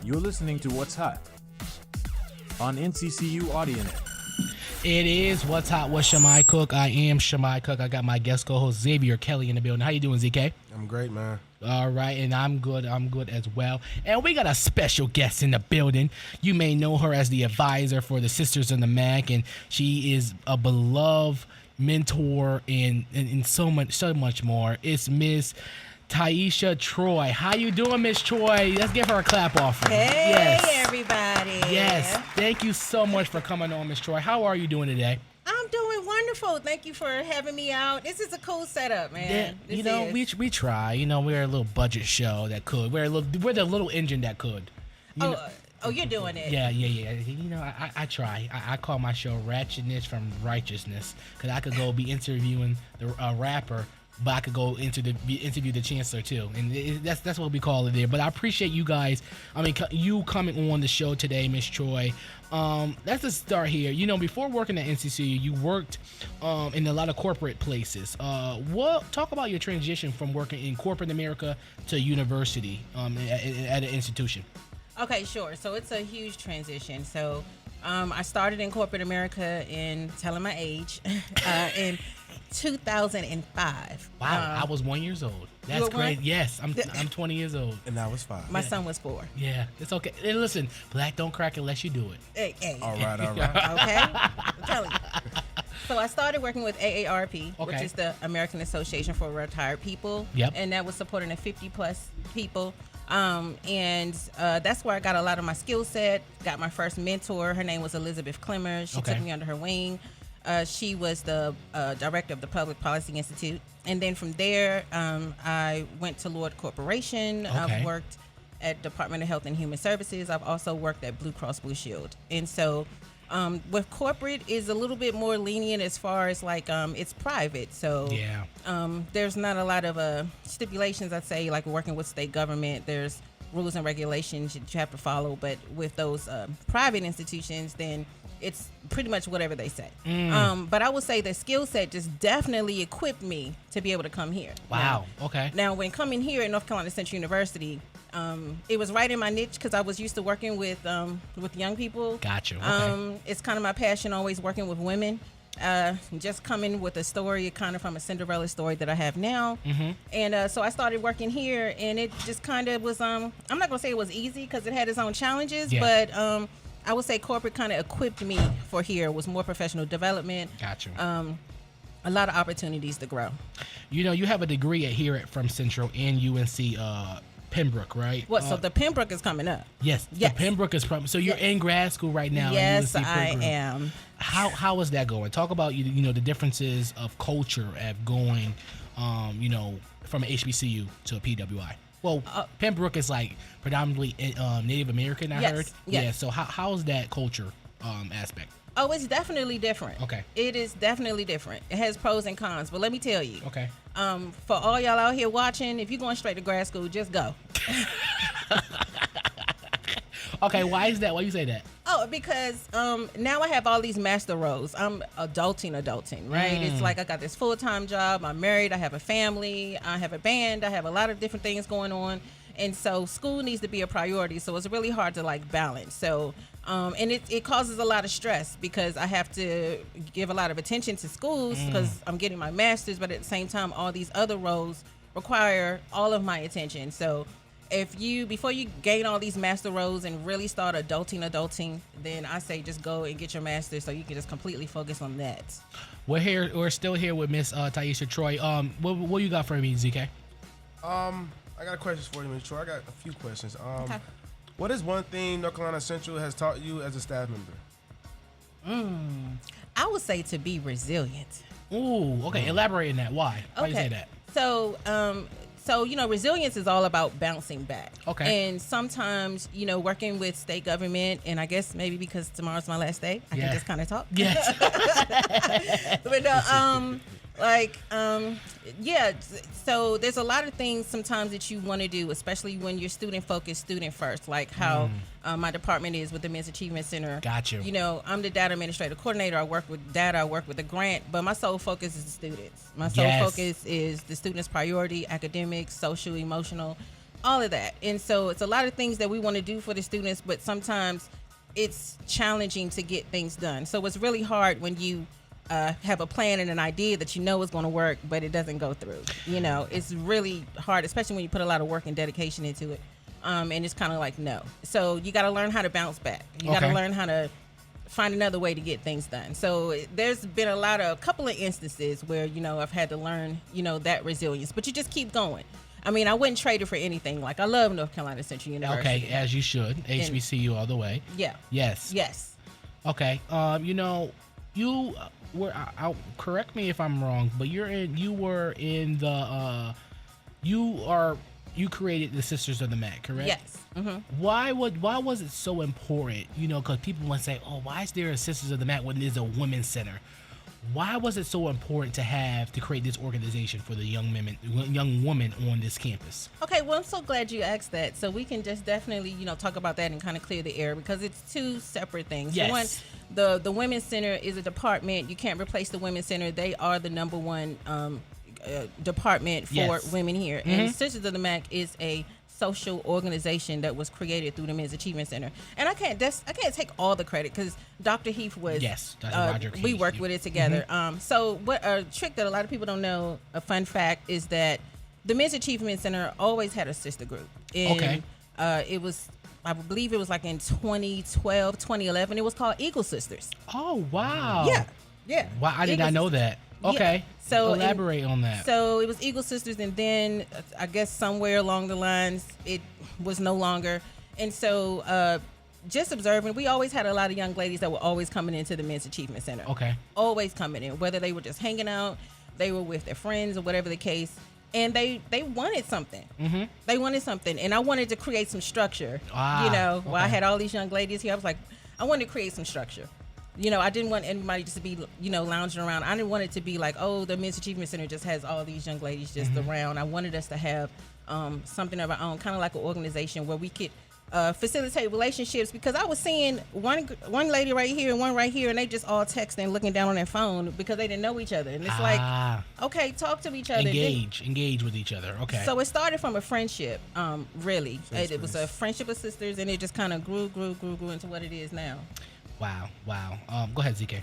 You're listening to What's Hot on NCCU AudioNet. It is What's Hot with Shamai Cook. I am Shamai Cook. I got my guest co-host Xavier Kelly in the building. How you doing, ZK? I'm great, man. All right, and I'm good. I'm good as well. And we got a special guest in the building. You may know her as the advisor for the Sisters in the Mac, and she is a beloved mentor and so much more. It's Miss Tyaisha Troy. How you doing, Miss Troy? Let's give her a clap off. Hey, yes. everybody. Yes. Thank you so much for coming on, Miss Troy. How are you doing today? I'm doing wonderful. Thank you for having me out. This is a cool setup, man. Yeah, we try. We're a little budget show that could. We're the little engine that could. You're doing it. Yeah. I try. I call my show Ratchetness from Righteousness because I could go be interviewing the rapper, but I could go interview the chancellor too, and that's what we call it there. But I appreciate you guys. You coming on the show today, Miss Troy. Let's just start here. Before working at NCCU, you worked in a lot of corporate places. Talk about your transition from working in corporate America to university at an institution. Okay, sure. So it's a huge transition. So I started in corporate America telling my age in 2005. Wow, I was 1 year old. That's great. Yes, I'm 20 years old. And I was 5. My son was 4. Yeah, it's okay. And listen, black don't crack unless you do it. Hey. All right. Okay? I'm telling you. So I started working with AARP, which is the American Association for Retired People. Yep. And that was supporting the 50-plus people. And that's where I got a lot of my skill set, got my first mentor. Her name was Elizabeth Clemmer. She took me under her wing. She was the director of the Public Policy Institute. And then from there, I went to Lord Corporation. Okay. I've worked at Department of Health and Human Services. I've also worked at Blue Cross Blue Shield. And so with corporate is a little bit more lenient as far as it's private. So there's not a lot of stipulations, I'd say, like working with state government. There's rules and regulations that you have to follow. But with those private institutions, then it's pretty much whatever they say. But I would say the skill set just definitely equipped me to be able to come here. Wow. Okay. Now, when coming here at North Carolina Central University, it was right in my niche because I was used to working with young people. Gotcha. Okay. It's kind of my passion, always working with women. Just coming with a story kind of from a Cinderella story that I have now. Mm-hmm. And so I started working here, and it just kind of was, I'm not going to say it was easy because it had its own challenges, but I would say corporate kind of equipped me for here. It was more professional development. Gotcha. A lot of opportunities to grow. You have a degree from Central and UNC Pembroke, right? So the Pembroke is coming up. Yes. The Pembroke is so you're in grad school right now. Yes, at UNC I program. am. How is that going? Talk about the differences of culture of going, from an HBCU to a PWI. Well, Pembroke is predominantly Native American, I heard. Yes. Yeah. So how's that culture aspect? Oh, it's definitely different. Okay. It is definitely different. It has pros and cons, but let me tell you. Okay. For all y'all out here watching, if you're going straight to grad school, just go. Okay, why is that? Why you say that? Oh, because now I have all these master roles. I'm adulting, right? It's like I got this full-time job. I'm married. I have a family. I have a band. I have a lot of different things going on. And so school needs to be a priority. So it's really hard to balance. So, and it causes a lot of stress because I have to give a lot of attention to schools because I'm getting my master's, but at the same time, all these other roles require all of my attention. So before you gain all these master roles and really start adulting, then I say just go and get your master's so you can just completely focus on that. We're still here with Miss Tyaisha Troy. What you got for me, ZK? I got questions for you, Ms. Troy. I got a few questions. Okay. What is one thing North Carolina Central has taught you as a staff member? I would say to be resilient. Ooh, okay. Elaborate on that. Why? Why you say that? So, resilience is all about bouncing back. Okay. And sometimes, working with state government, and I guess maybe because tomorrow's my last day, I can just kind of talk. Yes. But, so there's a lot of things sometimes that you want to do, especially when you're student-focused, student-first, like how my department is with the Men's Achievement Center. Got you. I'm the data administrative coordinator. I work with data. I work with the grant, but my sole focus is the students. My sole focus is the students' priority, academics, social, emotional. all of that. And so it's a lot of things that we want to do for the students, but sometimes it's challenging to get things done. So it's really hard when you have a plan and an idea that you know is going to work, but it doesn't go through. You know, it's really hard, especially when you put a lot of work and dedication into it. And it's kind of like, no. So you got to learn how to bounce back. You got to learn how to find another way to get things done. So there's been a couple of instances where, you know, I've had to learn, you know, that resilience, but you just keep going. I mean, I wouldn't trade it for anything. Like, I love North Carolina Central University. Okay, as you should. HBCU all the way. Yeah. Yes. Okay. You know, you were. Correct me if I'm wrong, but you created the Sisters of the Mac, correct? Yes. Mm-hmm. Why was it so important? You know, because people would say, "Oh, why is there a Sisters of the Mac when there's a women's center?" Why was it so important to create this organization for the young woman on this campus? Okay, well, I'm so glad you asked that. So we can just definitely, you know, talk about that and kind of clear the air, because it's two separate things. Yes. For one, the Women's Center is a department. You can't replace the Women's Center. They are the number one department for women here. Mm-hmm. And Sisters of the Mac is a social organization that was created through the Men's Achievement Center. And I can't take all the credit, because Dr. Heath was Dr. Roger Heath. We worked with it together. Mm-hmm. So what a trick that a lot of people don't know, a fun fact, is that the Men's Achievement Center always had a sister group. And, it was, I believe it was like in 2012, 2011, it was called Eagle Sisters. Oh, wow. Yeah. Wow, I did not know that. Okay. Yeah. So elaborate on that. So it was Eagle Sisters, and then I guess somewhere along the lines it was no longer. And so just observing, we always had a lot of young ladies that were always coming into the Men's Achievement Center. Okay. Always coming in, whether they were just hanging out, they were with their friends, or whatever the case. And they wanted something. Mm-hmm. They wanted something, and I wanted to create some structure. You know, while I had all these young ladies here, I was like, I wanted to create some structure. You know, I didn't want anybody just to be, you know, lounging around. I didn't want it to be like, oh, the Men's Achievement Center just has all these young ladies just around. I wanted us to have something of our own, kind of like an organization where we could facilitate relationships, because I was seeing one lady right here and one right here, and they just all texting, looking down on their phone because they didn't know each other. And it's like, okay, talk to each other. Engage with each other. Okay. So it started from a friendship, really. It was a friendship of sisters, and it just kind of grew into what it is now. Wow. Go ahead, ZK.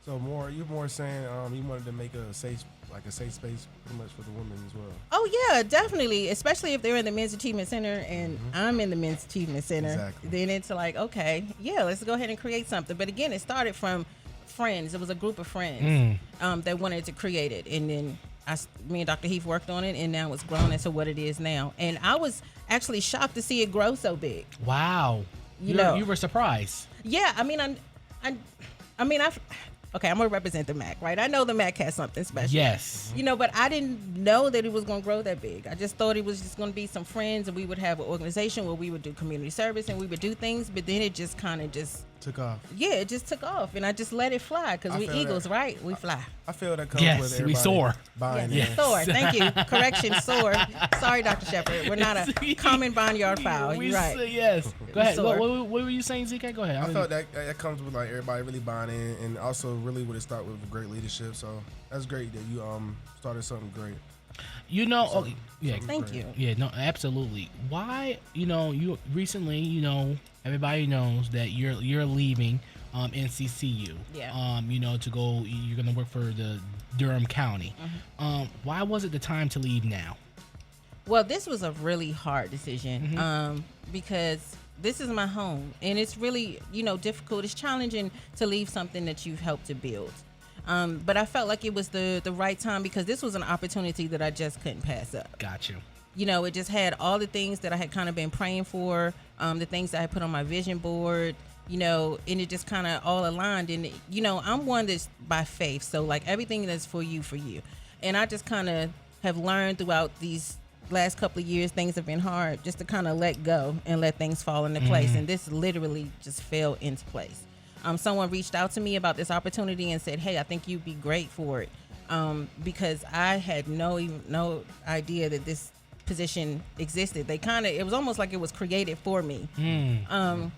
So you're more saying you wanted to make a safe space pretty much for the women as well. Oh yeah, definitely. Especially if they're in the Men's Achievement Center and I'm in the Men's Achievement Center. Exactly. Then it's like, okay, yeah, let's go ahead and create something. But again, it started from friends. It was a group of friends that wanted to create it, and then me and Dr. Heath worked on it, and now it's grown into what it is now. And I was actually shocked to see it grow so big. Wow. You were surprised. Yeah, I mean, okay, I'm gonna represent the MAC, right? I know the MAC has something special. Yes. You know, but I didn't know that it was gonna grow that big. I just thought it was just gonna be some friends, and we would have an organization where we would do community service and we would do things. But then it just kind of took off. Yeah, it just took off, and I just let it fly, because we Eagles, right? We fly. I feel that comes with everybody. We soar. Buying yes, soar. Thank you. Correction, soar. Sorry, Dr. Shepard. We're not a common barnyard fowl. You're right. Yes. Go ahead. What were you saying, ZK? Go ahead. I felt that comes with like everybody really buying in, and also really what it started with great leadership. So that's great that you started something great. You know, yeah. Thank you. Yeah, no, absolutely. Why, you recently, everybody knows that you're leaving NCCU. Yeah. To go. You're gonna work for the Durham County. Mm-hmm. Why was it the time to leave now? Well, this was a really hard decision because this is my home, and it's really difficult. It's challenging to leave something that you've helped to build. But I felt like it was the right time, because this was an opportunity that I just couldn't pass up. Got you. It just had all the things that I had kind of been praying for, the things that I put on my vision board, and it just kind of all aligned. And, I'm one that's by faith. So, like, everything that's for you. And I just kind of have learned throughout these last couple of years, things have been hard, just to kind of let go and let things fall into place. And this literally just fell into place. Someone reached out to me about this opportunity and said, hey, I think you'd be great for it, because I had no idea that this position existed. It was almost like it was created for me. And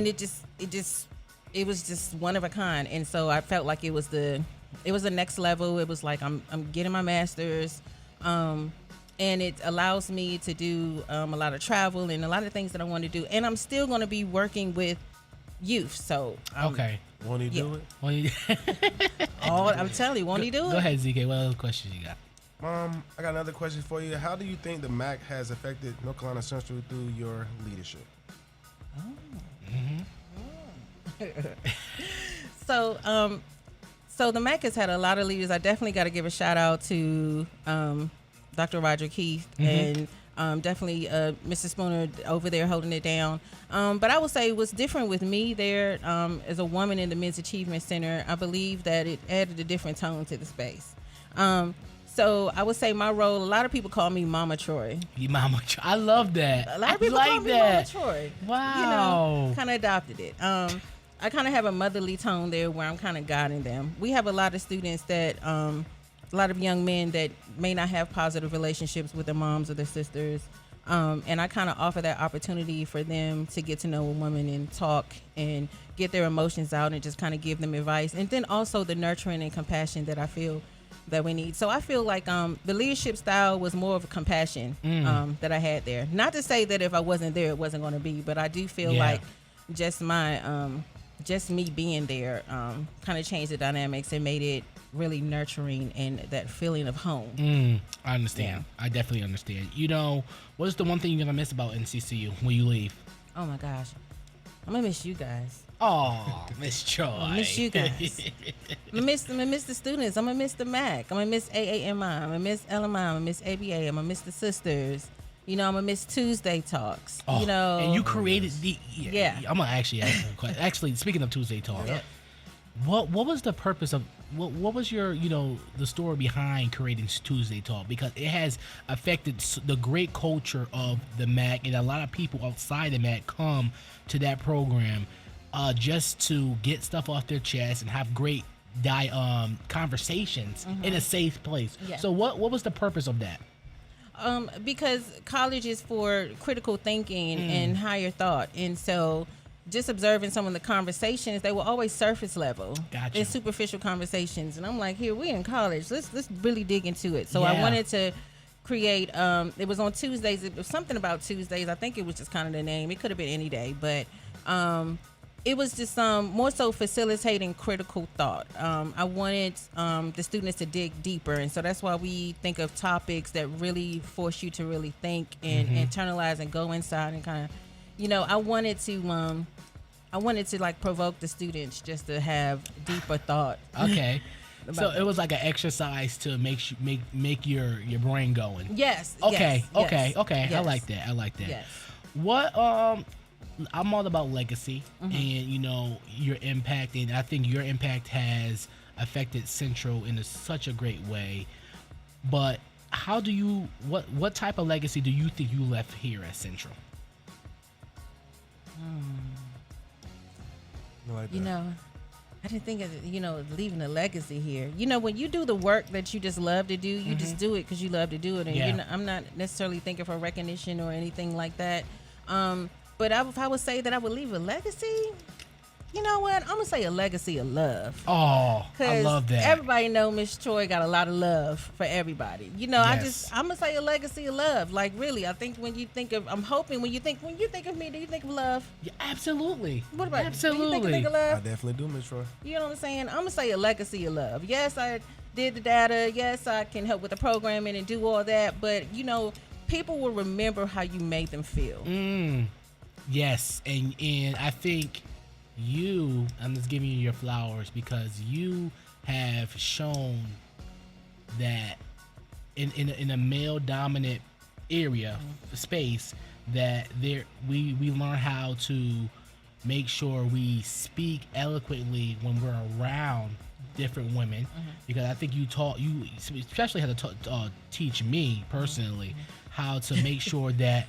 it was just one of a kind. And so I felt like it was the next level. It was like I'm getting my master's. and it allows me to do a lot of travel and a lot of things that I want to do. And I'm still going to be working with youth. So Okay. Won't he do it? Well, you- I'm telling you, won't he do it? Go ahead, ZK. What other questions you got? I got another question for you. How do you think the MAC has affected North Carolina Central through your leadership? So the MAC has had a lot of leaders. I definitely got to give a shout out to Dr. Roger Keith and definitely Mr. Spooner over there holding it down. But I would say what's different with me there as a woman in the Men's Achievement Center, I believe that it added a different tone to the space. So I would say my role, a lot of people call me Mama Troy. You Mama Troy. I love that. A lot of people like call me that. Mama Troy. Wow. You know, kind of adopted it. I kind of have a motherly tone there where I'm kind of guiding them. We have a lot of students that, a lot of young men that may not have positive relationships with their moms or their sisters. And I kind of offer that opportunity for them to get to know a woman and talk and get their emotions out and just kind of give them advice. And then also the nurturing and compassion that I feel that we need. So I feel like the leadership style was more of a compassion that I had there. Not to say that if I wasn't there, it wasn't going to be, but I do feel like just my just me being there kind of changed the dynamics and made it really nurturing and that feeling of home. I understand. I definitely understand. You know, what is the one thing you're gonna miss about NCCU when you leave? Oh my gosh, I'm gonna miss you guys. Oh, Miss Troy. I miss you guys. I'm gonna miss the students. I'm gonna miss the MAC. I'm gonna miss AAMI. I'm gonna miss LMI. I'm gonna miss ABA. I'm gonna miss the sisters. You know, I'm gonna miss Tuesday talks. Oh, you know, and you created the. Yeah. I'm gonna actually ask you a question. Actually, speaking of Tuesday talk, what was the purpose of what was your the story behind creating Tuesday talk? Because it has affected the great culture of the MAC, and a lot of people outside the MAC come to that program just to get stuff off their chest and have great conversations in a safe place. Yeah. So what was the purpose of that? Because college is for critical thinking and higher thought, and so just observing some of the conversations, they were always surface level Gotcha. and superficial conversations. And I'm like, here, we're in college. Let's really dig into it. So Yeah. I wanted to create. It was on Tuesdays. It was something about Tuesdays. I think it was just kind of the name. It could have been any day, but it was just more so facilitating critical thought. I wanted the students to dig deeper, and so that's why we think of topics that really force you to really think and internalize and go inside and kind of, I wanted to like provoke the students just to have deeper thought. Okay. So that. it was like an exercise to make your brain going. Yes. Okay. Yes, Okay. yes, Okay. yes. I like that. Yes. What I'm all about legacy and your impact, and I think your impact has affected Central in such a great way. But how do you what type of legacy do you think you left here at Central? Like You that. know, I didn't think of leaving a legacy here. When you do the work that you just love to do, you just do it because you love to do it, and I'm not necessarily thinking for recognition or anything like that. But if I would say that I would leave a legacy, you know what? I'm gonna say a legacy of love. Oh, I love that. Everybody know Miss Troy got a lot of love for everybody. Yes. I'm gonna say a legacy of love. Like really, I think when you think of, I'm hoping when you think of me, do you think of love? Yeah, absolutely. What about absolutely? You? When you think of I love? definitely do, Miss Troy. You know what I'm saying? I'm gonna say a legacy of love. Yes, I did the data. Yes, I can help with the programming and do all that. But people will remember how you made them feel. Yes, and I think I'm just giving you your flowers because you have shown that in a male dominant area space that we learn how to make sure we speak eloquently when we're around different women, because I think you especially had to teach me personally how to make sure that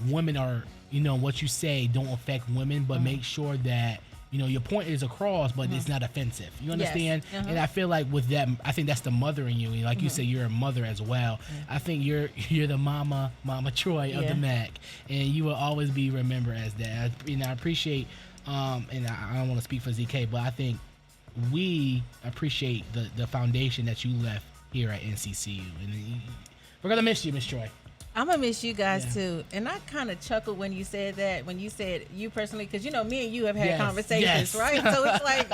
women are, what you say don't affect women, but make sure that your point is across, but it's not offensive. You understand? Yes. And I feel like with that, I think that's the mother in you. And like you said, you're a mother as well. I think you're the Mama Troy of the MAC, and you will always be remembered as that. I appreciate, and I don't want to speak for ZK, but I think we appreciate the foundation that you left here at NCCU. And We're gonna miss you, Miss Troy. I'm gonna miss you guys too. And I kind of chuckled when you said that, when you said you personally, because you know me and you have had conversations, right? So it's like,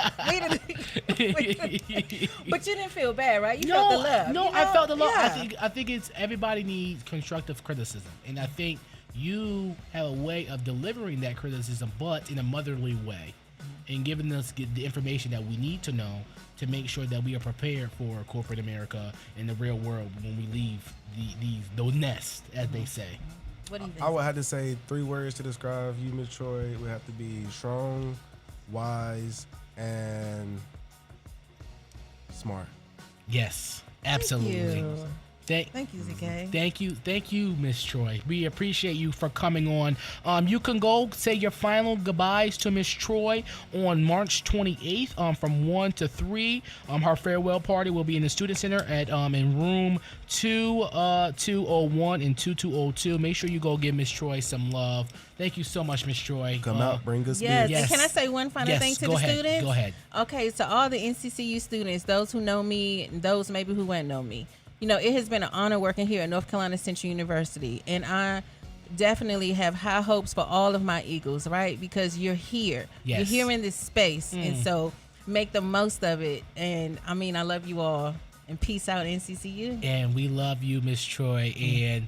but you didn't feel bad, right? You felt the love. No, you know? I felt the love. Yeah. I think it's everybody needs constructive criticism, and I think you have a way of delivering that criticism, but in a motherly way, and giving us the information that we need to know to make sure that we are prepared for corporate America and the real world when we leave the nest, as they say. What do you think? I would have to say 3 words to describe you, Miss Troy. It would have to be strong, wise, and smart. Yes, absolutely. Thank you, ZK. Thank you, Miss Troy. We appreciate you for coming on. You can go say your final goodbyes to Miss Troy on March 28th, from 1 to 3. Her farewell party will be in the Student Center at in room 201 and 2202. Make sure you go give Miss Troy some love. Thank you so much, Miss Troy. Come out, bring us Yes. beer. And can I say one final thing to the students? Go ahead. Okay, so all the NCCU students, those who know me, and those maybe who won't know me, you know, it has been an honor working here at North Carolina Central University, and I definitely have high hopes for all of my Eagles, right? Because you're here. Yes. You're here in this space, and so make the most of it. And I mean, I love you all, and peace out, NCCU. And we love you, Miss Troy, and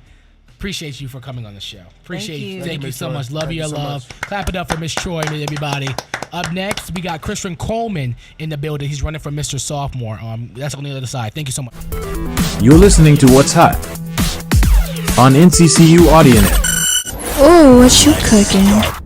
appreciate you for coming on the show. Appreciate you. Thank you so much. Love you, love. Clap it up for Miss Troy and everybody. Up next, we got Christian Coleman in the building. He's running for Mr. Sophomore. That's on the other side. Thank you so much. You're listening to What's Hot on NCCU AudioNet. Oh, what you cooking?